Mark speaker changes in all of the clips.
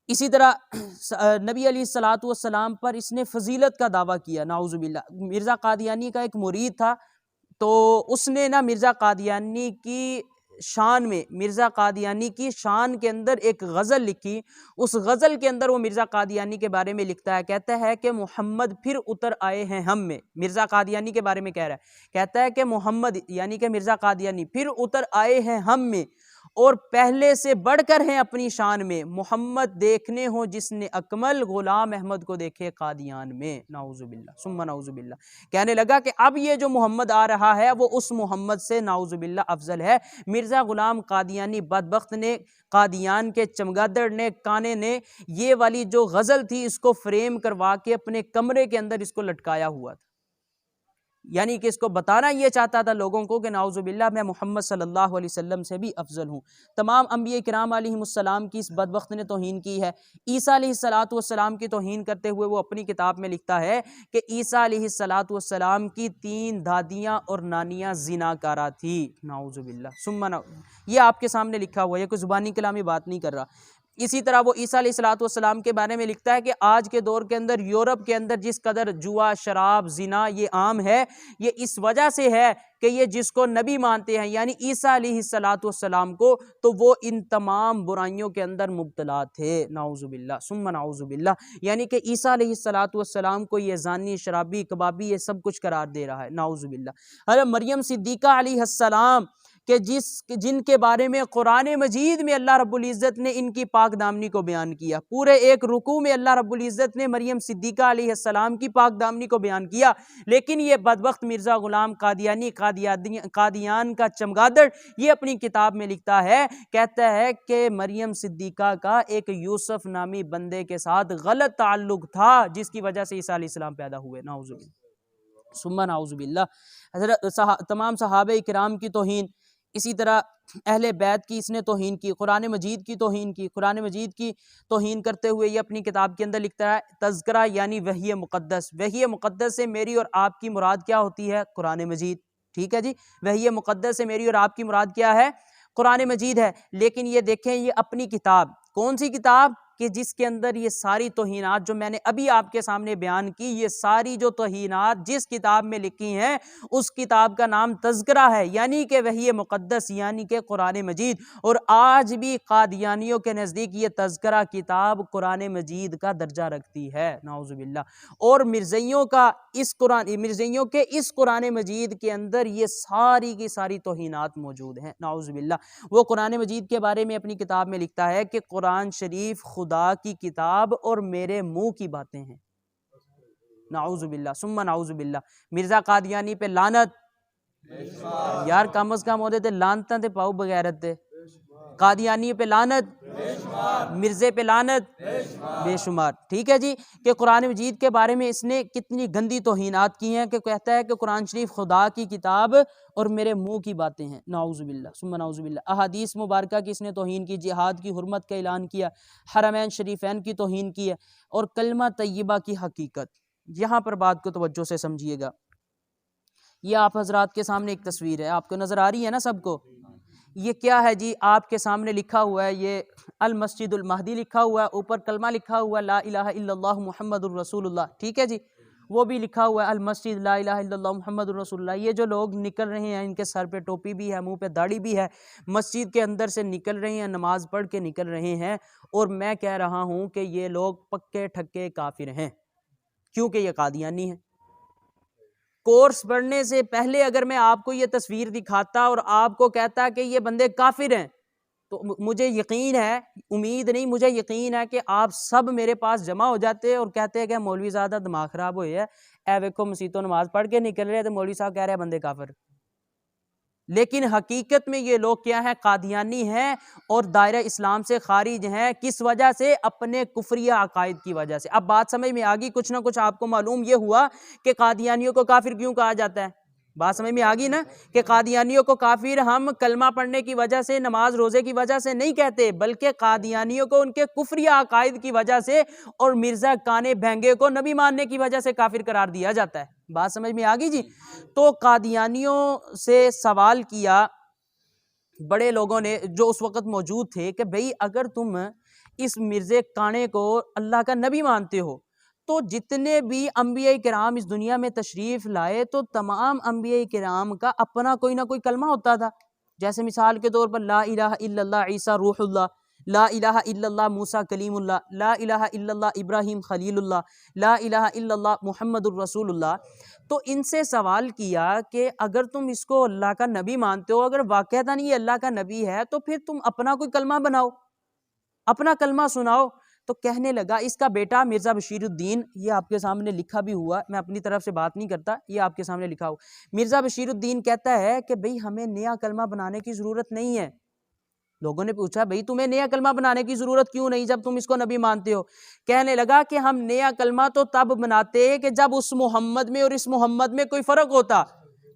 Speaker 1: इसी तरह नबी अलैहिस्सलातु वस्सलाम पर इसने फजीलत का दावा किया, नाउजुबिल्लाह। मिर्ज़ा कादियानी का एक मुरीद था, तो उसने ना मिर्ज़ा कादियानी की शान में, मिर्ज़ा कादियानी की शान के अंदर एक गज़ल लिखी। उस गज़ल के अंदर वो मिर्ज़ा कादियानी के बारे में लिखता है, कहता है कि मोहम्मद फिर उतर आए हैं हम में। मिर्ज़ा कादियानी के बारे में कह रहा है, कहता है कि मोहम्मद यानी कि मिर्ज़ा कादियानी फिर उतर आए हैं हम में, और पहले से बढ़कर हैं अपनी शान में। मोहम्मद देखने हो जिसने अकमल, गुलाम अहमद को देखे कादियान में। नाउजुबिल्ला सुम्मा नाउजुबिल्ला। कहने लगा कि अब ये जो मोहम्मद आ रहा है वो उस मोहम्मद से नाउजुबिल्ला अफजल है। मिर्ज़ा गुलाम कादियानी बदबख्त ने, कादियान के चमगादड़ ने, काने ने ये वाली जो गज़ल थी इसको फ्रेम करवा के अपने कमरे के अंदर इसको लटकाया हुआ था। यानी कि इसको बताना ये चाहता था लोगों को कि नाउजुबिल्लाह मैं मोहम्मद सल्लल्लाहु अलैहि वसल्लम से भी अफजल हूँ। तमाम अंबिया किराम अलैहिमुस्सलाम की इस बदबख्त ने तौहीन की है। ईसा अलैहिस्सलातु वस्सलाम की तौहीन करते हुए वो अपनी किताब में लिखता है कि ईसा अलैहिस्सलातु वस्सलाम की 3 दादियाँ और नानियाँ ज़िनाकारा थी। नाउजुबिल्लाह सुम्मा नाउ, ये आपके सामने लिखा हुआ है, कोई ज़ुबानी कलामी बात नहीं कर रहा। इसी तरह वो ईसा अलैहिस्सलातु वस्सलाम के बारे में लिखता है कि आज के दौर के अंदर यूरोप के अंदर जिस कदर जुआ, शराब, जिना ये आम है, ये इस वजह से है कि ये जिसको नबी मानते हैं यानी ईसा अलैहिस्सलातु वस्सलाम को, तो वो इन तमाम बुराइयों के अंदर मुब्तला थे। नाउजुबिल्लाह सुम्मा नाउजुबिल्लाह। यानी कि ईसा अलैहिस्सलातु वस्सलाम को ये जानी, शराबी, कबाबी ये सब कुछ करार दे रहा है। नाउजुबिल्लाह। अरे मरियम सिद्दीक़ा अलैहिस्सलाम कि जिनके बारे में कुरान मजीद में अल्लाह रब्बुल इज़्ज़त ने इनकी पाक दामनी को बयान किया। पूरे एक रुकू में अल्लाह रब्बुल इज़्ज़त ने मरियम सिद्दीक़ा अलैहिस्सलाम की पाक दामनी को बयान किया। लेकिन ये बदबख्त मिर्ज़ा गुलाम कादियानी, कादियान का चमगादड़, ये अपनी किताब में लिखता है, कहता है कि मरियम सिद्दीक़ा का एक यूसुफ नामी बंदे के साथ गलत ताल्लुक था जिसकी वजह से ईसा अलैहिस्सलाम पैदा हुए। नाउज़ुबिल्लाह सुम्मा नाउज़ुबिल्लाह। हज़रत तमाम सहाबे किराम की तौहीन, इसी तरह अहले बैत की इसने तौहीन की, कुरान मजीद की तौहीन की। कुरान मजीद की तौहीन करते हुए ये अपनी किताब के अंदर लिखता है, तज़किरा यानी वही मुक़द्दस। वही मुक़द्दस से मेरी और आपकी मुराद क्या होती है? कुरान मजीद। ठीक है जी, वही मुक़द्दस से मेरी और आपकी मुराद क्या है? कुरान मजीद है। लेकिन ये देखें, ये अपनी किताब, कौन सी किताब कि जिसके अंदर ये सारी तौहीनात जो मैंने अभी आपके सामने बयान की, ये सारी जो तौहीनात जिस किताब में लिखी हैं उस किताब का नाम तज़किरा है, यानी कि वही मुक़द्दस यानी कि कुरान मजीद। और आज भी कादियानियों के नज़दीक ये तज़किरा किताब कुरान मजीद का दर्जा रखती है। नाउज़ुबिल्लाह। और मिर्ज़इयों के इस कुरान मजीद के अंदर ये सारी की सारी तौहीनात मौजूद हैं। नाउज़ुबिल्लाह। वो कुरान मजीद के बारे में अपनी किताब में लिखता है कि कुरान शरीफ खुदा की किताब और मेरे मुंह की बातें हैं। नाउज़ुबिल्लाह सुम्मा नाउज़ुबिल्लाह। मिर्ज़ा कादियानी पे लानत, यार कम अज कम होते थे लानता ते पाओ बगैरत थे। कादियानी पे लानत, मिर्ज़े पे लानत बेशुमार। ठीक है जी, कि कुरान मजीद के बारे में इसने कितनी गंदी तौहीनात की हैं कि कहता है कि कुरान शरीफ खुदा की किताब और मेरे मुंह की बातें हैं। नाउज़ुबिल्लाह सुम्मा नाउज़ुबिल्लाह। अहादीस मुबारका की इसने तौहीन की, जिहाद की हुर्मत का ऐलान किया, हरमैन शरीफैन की तौहीन की है, और कलमा तय्यबा की हकीकत। यहाँ पर बात को तवज्जो से समझिएगा। ये आप हजरात के सामने एक तस्वीर है, आपको नज़र आ रही है ना सबको? ये क्या है जी? आपके सामने लिखा हुआ है, ये अल मस्जिदुल महदी लिखा हुआ है, ऊपर कलमा लिखा हुआ है ला इलाहा इल्लल्लाह मुहम्मदुर रसूलुल्लाह। ठीक है जी, वो भी लिखा हुआ है अल मस्जिद ला इलाहा इल्लल्लाह मुहम्मदुर रसूलुल्लाह। ये जो लोग निकल रहे हैं, इनके सर पे टोपी भी है, मुंह पे दाढ़ी भी है, मस्जिद के अंदर से निकल रहे हैं, नमाज पढ़ के निकल रहे हैं, और मैं कह रहा हूँ कि ये लोग पक्के ठक्के काफिर हैं, क्योंकि ये कादियानी है। कोर्स बढ़ने से पहले अगर मैं आपको ये तस्वीर दिखाता और आपको कहता कि ये बंदे काफिर हैं, तो मुझे यकीन है, उम्मीद नहीं, मुझे यकीन है कि आप सब मेरे पास जमा हो जाते और कहते हैं कि मौलवी ज़्यादा दिमाग खराब हुई है, ए वेखो मसीतों नमाज पढ़ के निकल रहे हैं तो मौलवी साहब कह रहे हैं बंदे काफिर। लेकिन हकीकत में ये लोग क्या हैं? कादियानी हैं और दायरा इस्लाम से खारिज हैं। किस वजह से? अपने कुफरिया अकायद की वजह से। अब बात समझ में आ गई, कुछ ना कुछ आपको मालूम ये हुआ कि कादियानियों को काफिर क्यों कहा जाता है। बात समझ में आ गई ना कि कादियानियों को काफिर हम कलमा पढ़ने की वजह से, नमाज रोजे की वजह से नहीं कहते, बल्कि कादियानियों को उनके कुफरिया अकायद की वजह से और मिर्जा काने भैंगे को नबी मानने की वजह से काफिर करार दिया जाता है। बात समझ में आ गई जी। तो कादियानियों से सवाल किया बड़े लोगों ने जो उस वक्त मौजूद थे कि भाई अगर तुम इस मिर्ज़े काणे को अल्लाह का नबी मानते हो। तो जितने भी अंबिया किराम इस दुनिया में तशरीफ़ लाए तो तमाम अंबिया किराम का अपना कोई ना कोई कलमा होता था। जैसे मिसाल के तौर पर ला इलाहा इल्लल्लाह ईसा रूहुल्लाह, ला इलाहा इल्लल्लाह मूसा कलीमुल्लाह, ला इलाहा इल्लल्लाह इब्राहिम खलीलुल्लाह, ला इलाहा इल्लल्लाह मुहम्मदुर रसूलुल्लाह। तो इनसे सवाल किया कि अगर तुम इसको अल्लाह का नबी मानते हो, अगर वाक़अतन ये अल्लाह का नबी है, तो फिर तुम अपना कोई कलमा बनाओ, अपना कलमा सुनाओ। तो कहने लगा इसका बेटा मिर्ज़ा बशीरुद्दीन, ये आपके सामने लिखा भी हुआ, मैं अपनी तरफ से बात नहीं करता, ये आपके सामने लिखा हुआ। मिर्ज़ा बशीरुद्दीन कहता है कि भाई हमें नया कलमा बनाने की ज़रूरत नहीं है। लोगों ने पूछा भाई तुम्हें नया कलमा बनाने की ज़रूरत क्यों नहीं जब तुम इसको नबी मानते हो? कहने लगा कि हम नया कलमा तो तब बनाते कि जब उस मोहम्मद में और इस मोहम्मद में कोई फ़र्क होता।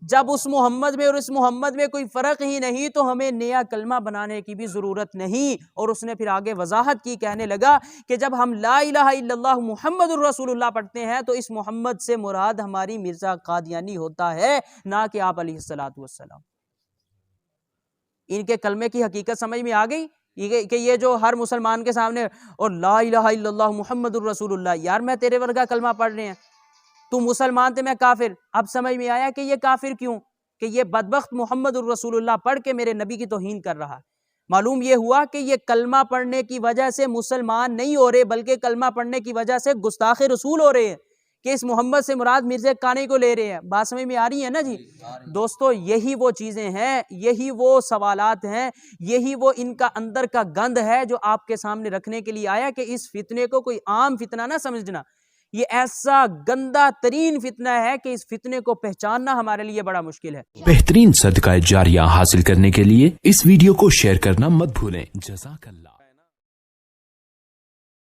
Speaker 1: जब उस मोहम्मद में और इस मोहम्मद में कोई फ़र्क ही नहीं तो हमें नया कलमा बनाने की भी ज़रूरत नहीं। और उसने फिर आगे वजाहत की, कहने लगा कि जब हम ला इलाहा इल्लल्लाह मुहम्मदुर रसूलुल्लाह पढ़ते हैं तो इस मोहम्मद से मुराद हमारी मिर्ज़ा कादियानी होता है, ना कि आप अलैहिस्सलातु वस्सलाम। इनके कलमे की हकीकत समझ में आ गई कि ये जो हर मुसलमान के सामने और ला इलाहा इल्लल्लाह मुहम्मदुर रसूलुल्लाह, यार मैं तेरे वर्गा कलमा पढ़ रहे हैं, तू मुसलमान थे मैं काफिर। अब समझ में आया कि ये काफिर क्यों, कि ये बदबख्त मुहम्मदुर रसूलुल्लाह पढ़ के मेरे नबी की तौहीन कर रहा है। मालूम ये हुआ कि ये कलमा पढ़ने की वजह से मुसलमान नहीं हो रहे, बल्कि कलमा पढ़ने की वजह से गुस्ताखे रसूल हो रहे हैं कि इस मोहम्मद से मुराद मिर्ज़ा काने को ले रहे हैं। बात समझ में आ रही है ना जी? दोस्तों यही वो चीज़ें हैं, यही वो सवालात हैं, यही वो इनका अंदर का गंद है जो आपके सामने रखने के लिए आया कि इस फितने को कोई आम फितना ना समझना। ये ऐसा गंदा तरीन फितना है कि इस फितने को पहचानना हमारे लिए बड़ा मुश्किल है।
Speaker 2: बेहतरीन सदका जारिया हासिल करने के लिए इस वीडियो को शेयर करना मत भूलें। जज़ाकल्लाह।